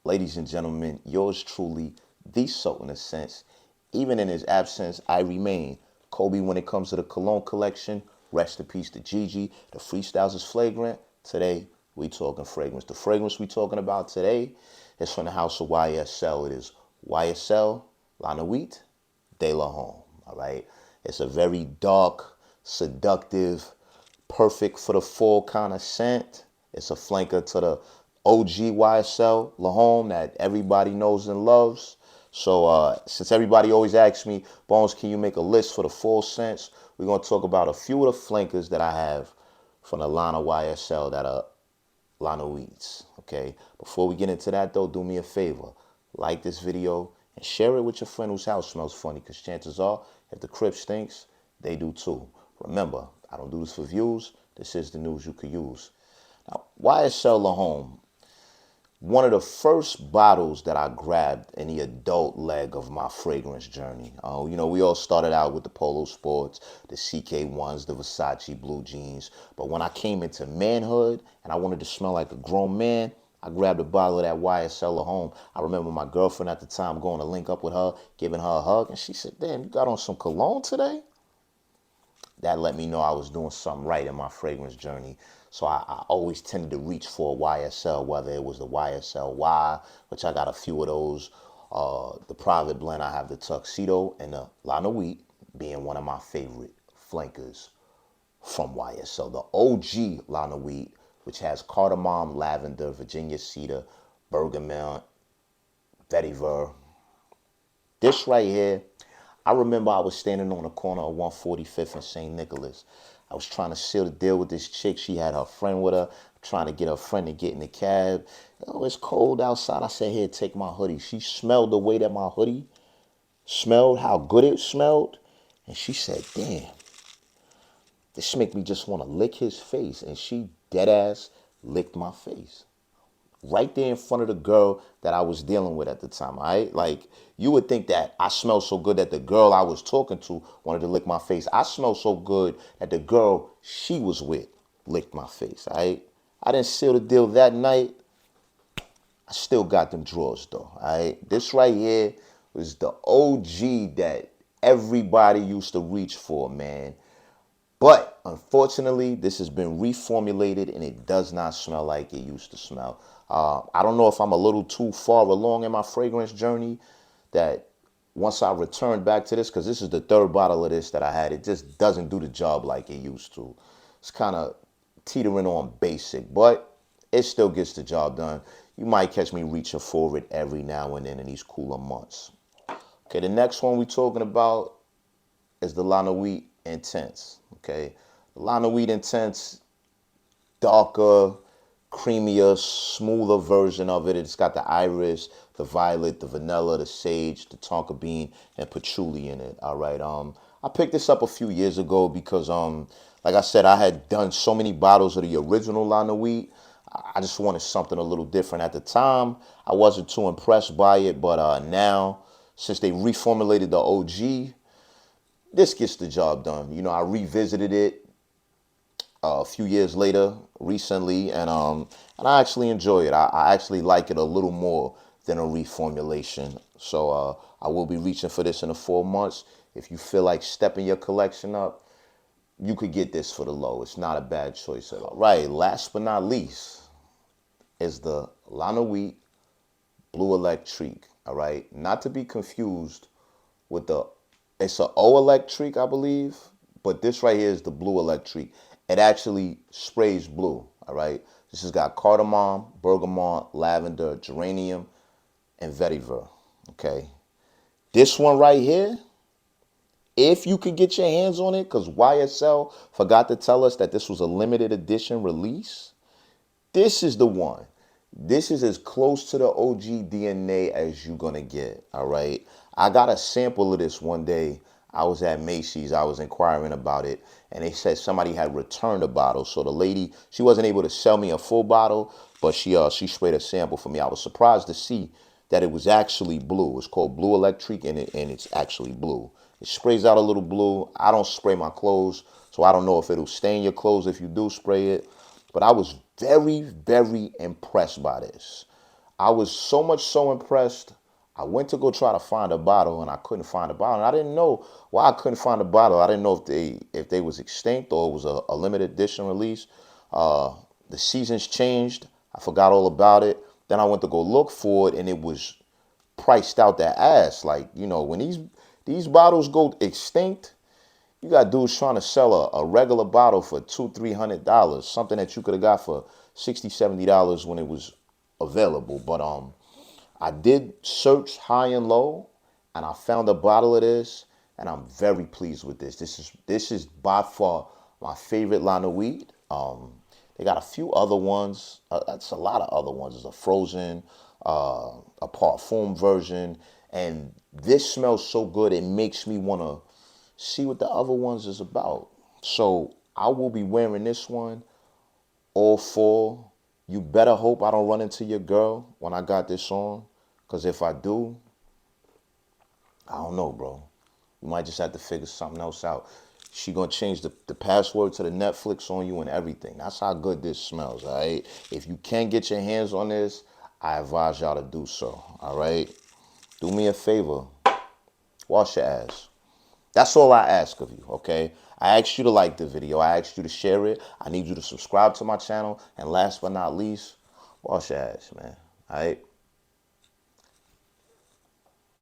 Ladies and gentlemen, yours truly, the Sultan of Sense. Even in his absence, I remain. Kobe, when it comes to the cologne collection, rest in peace to Gigi. The freestyles is flagrant. Today, we talking fragrance. The fragrance we talking about today is from the house of YSL. It is YSL Nuit de la Home. All right. It's a very dark, seductive, perfect for the fall kind of scent. It's a flanker to the OG YSL La Home that everybody knows and loves. So since everybody always asks me, Bones, can you make a list for the fall scents? We're going to talk about a few of the flankers that I have from the line of YSL that are Lana Weeds. Okay. Before we get into that though, do me a favor. Like this video and share it with your friend whose house smells funny, because chances are, if the crib stinks, they do too. Remember, I don't do this for views. This is the news you could use. Now, YSL La Home, one of the first bottles that I grabbed in the adult leg of my fragrance journey. We all started out with the Polo Sports, the CK1s, the Versace blue jeans. But when I came into manhood and I wanted to smell like a grown man, I grabbed a bottle of that YSL La Home. I remember my girlfriend at the time going to link up with her, giving her a hug, and she said, "Damn, you got on some cologne today?" That let me know I was doing something right in my fragrance journey. So I always tended to reach for a YSL, whether it was the YSL Y, which I got a few of those. The private blend, I have the Tuxedo, and the La Nuit being one of my favorite flankers from YSL. The OG La Nuit, which has cardamom, lavender, Virginia cedar, bergamot, vetiver. This right here, I remember I was standing on the corner of 145th and St. Nicholas. I was trying to seal the deal with this chick. She had her friend with her, trying to get her friend to get in the cab. Oh, it's cold outside. I said, "Here, take my hoodie." She smelled the way that my hoodie smelled, how good it smelled. And she said, "Damn, this make me just want to lick his face." And she dead ass licked my face right there in front of the girl that I was dealing with at the time, all right? Like, you would think that I smelled so good that the girl I was talking to wanted to lick my face. I smelled so good that the girl she was with licked my face, all right? I didn't seal the deal that night. I still got them drawers, though, all right? This right here was the OG that everybody used to reach for, man. But unfortunately, this has been reformulated and it does not smell like it used to smell. I don't know if I'm a little too far along in my fragrance journey that once I return back to this, because this is the third bottle of this that I had, it just doesn't do the job like it used to. It's kind of teetering on basic, but it still gets the job done. You might catch me reaching for it every now and then in these cooler months. Okay, the next one we're talking about is the La Nuit Intense. Okay, the La Nuit Intense, darker, creamier, smoother version of it. It's got the iris, the violet, the vanilla, the sage, the tonka bean, and patchouli in it. All right. I picked this up a few years ago because like I said, I had done so many bottles of the original La Nuit. I just wanted something a little different. At the time, I wasn't too impressed by it, but now, since they reformulated the OG, this gets the job done. I revisited it a few years later recently, and I actually enjoy it. I actually like it a little more than a reformulation. So I will be reaching for this in the 4 months. If you feel like stepping your collection up, you could get this for the low. It's not a bad choice at all. Right, last but not least is the La Nuit Blue Electrique. All right, not to be confused with it's a O Electrique, I believe, but this right here is the Blue Electrique. It actually sprays blue, all right? This has got cardamom, bergamot, lavender, geranium, and vetiver, okay? This one right here, if you could get your hands on it, because YSL forgot to tell us that this was a limited edition release, this is the one. This is as close to the OG DNA as you're going to get, all right? I got a sample of this one day. I was at Macy's. I was inquiring about it, and they said somebody had returned a bottle. So the lady, she wasn't able to sell me a full bottle, but she sprayed a sample for me. I was surprised to see that it was actually blue. It's called Blue Electric, and it's actually blue. It sprays out a little blue. I don't spray my clothes, so I don't know if it'll stain your clothes if you do spray it. But I was very, very impressed by this. I was so much so impressed. I went to go try to find a bottle and I couldn't find a bottle. And I didn't know why I couldn't find a bottle. I didn't know if they was extinct or it was a limited edition release. Uh, the seasons changed. I forgot all about it. Then I went to go look for it and it was priced out that ass. Like, you know, when these bottles go extinct, you got dudes trying to sell a regular bottle for $200-300, something that you could have got for $60-70 when it was available. But I did search high and low, and I found a bottle of this, and I'm very pleased with this. This is by far my favorite line of weed. They got a few other ones. That's a lot of other ones. There's a frozen, a parfum version, and this smells so good it makes me want to see what the other ones is about. So I will be wearing this one all fall. You better hope I don't run into your girl when I got this on. Because if I do, I don't know, bro. You might just have to figure something else out. She gonna change the password to the Netflix on you and everything. That's how good this smells, all right? If you can't get your hands on this, I advise y'all to do so, all right? Do me a favor. Wash your ass. That's all I ask of you, okay? I asked you to like the video. I asked you to share it. I need you to subscribe to my channel. And last but not least, wash your ass, man. All right?